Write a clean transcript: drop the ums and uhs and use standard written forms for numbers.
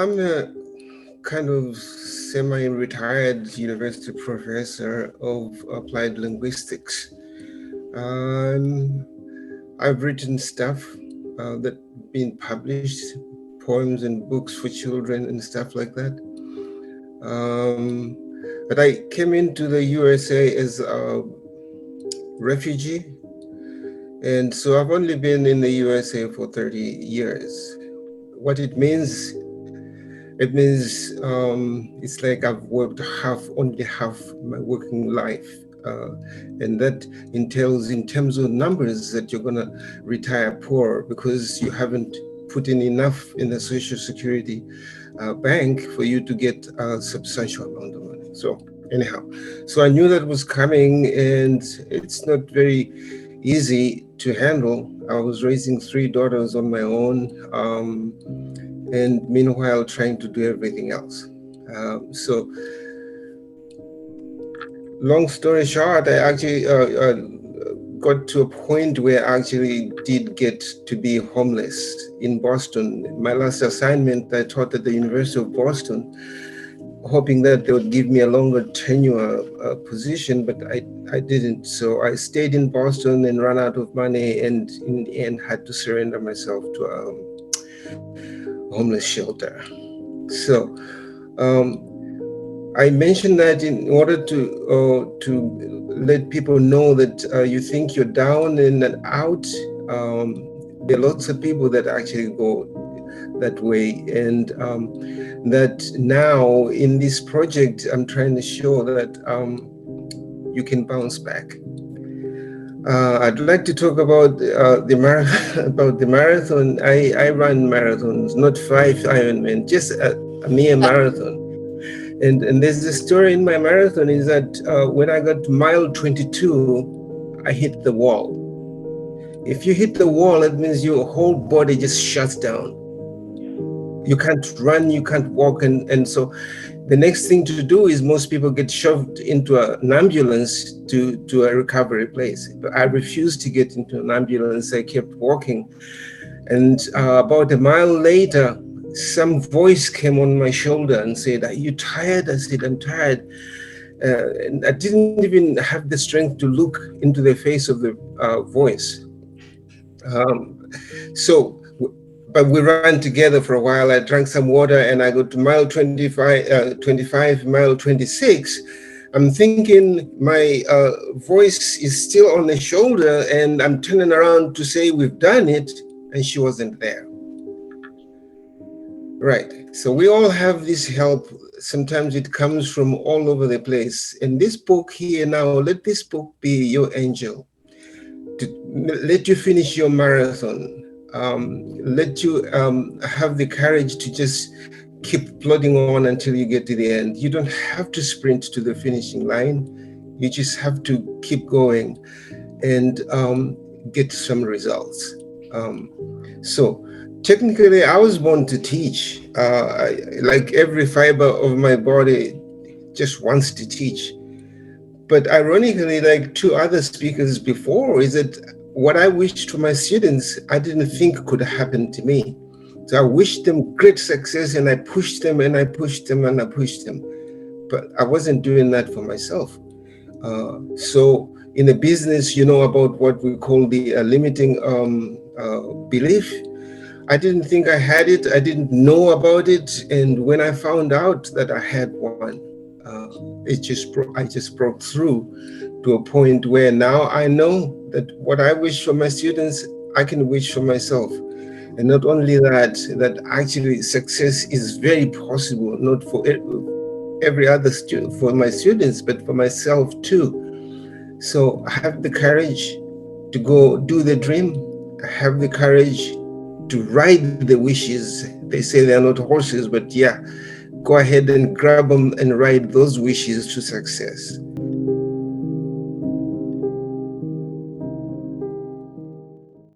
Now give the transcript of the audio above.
I'm a kind of semi-retired university professor of applied linguistics. Um, I've written stuff that been published, poems and books for children and stuff like that. Um, but I came into the USA as a refugee, and so I've only been in the USA for 30 years. What it means it's like I've worked only half my working life. And that entails, in terms of numbers, that you're going to retire poor because you haven't put in enough in the Social Security bank for you to get a substantial amount of money. So anyhow, so I knew that was coming, and it's not very easy to handle. I was raising 3 daughters on my own. And meanwhile trying to do everything else. So long story short, I actually got to a point where I actually did get to be homeless in Boston. My last assignment, I taught at the University of Boston, hoping that they would give me a longer tenure position, but I didn't. So I stayed in Boston and ran out of money, and in the end had to surrender myself to a homeless shelter. So I mentioned that in order to let people know that you think you're down and out. There are lots of people that actually go that way, and that now in this project I'm trying to show that you can bounce back. I'd like to talk about about the marathon. I run marathons, not 5 Ironman, just a mere marathon. And there's a story in my marathon is that when I got to mile 22, I hit the wall. If you hit the wall, it means your whole body just shuts down. You can't run, you can't walk, and so the next thing to do is most people get shoved into an ambulance to a recovery place. But I refused to get into an ambulance. I kept walking. And about a mile later, some voice came on my shoulder and said, "Are you tired?" I said, "I'm tired." And I didn't even have the strength to look into the face of the voice. So, but we ran together for a while. I drank some water and I got to mile 25, mile 26. I'm thinking my voice is still on the shoulder, and I'm turning around to say we've done it, and she wasn't there. Right. So we all have this help. Sometimes it comes from all over the place. And this book here now, let this book be your angel. Let you finish your marathon. Let you have the courage to just keep plodding on until you get to the end. You don't have to sprint to the finishing line. You just have to keep going and get some results. So technically, I was born to teach. Like every fiber of my body just wants to teach. But ironically, like 2 other speakers before, is that what I wished for my students, I didn't think could happen to me. So I wished them great success, and I pushed them and I pushed them and I pushed them. But I wasn't doing that for myself. So in a business, you know about what we call the limiting belief. I didn't think I had it. I didn't know about it. And when I found out that I had one, I just broke through to a point where now I know that what I wish for my students, I can wish for myself. And not only that, that actually success is very possible, not for every other student, for my students, but for myself too. So I have the courage to go do the dream. I have the courage to ride the wishes. They say they're not horses, but yeah, go ahead and grab them and ride those wishes to success.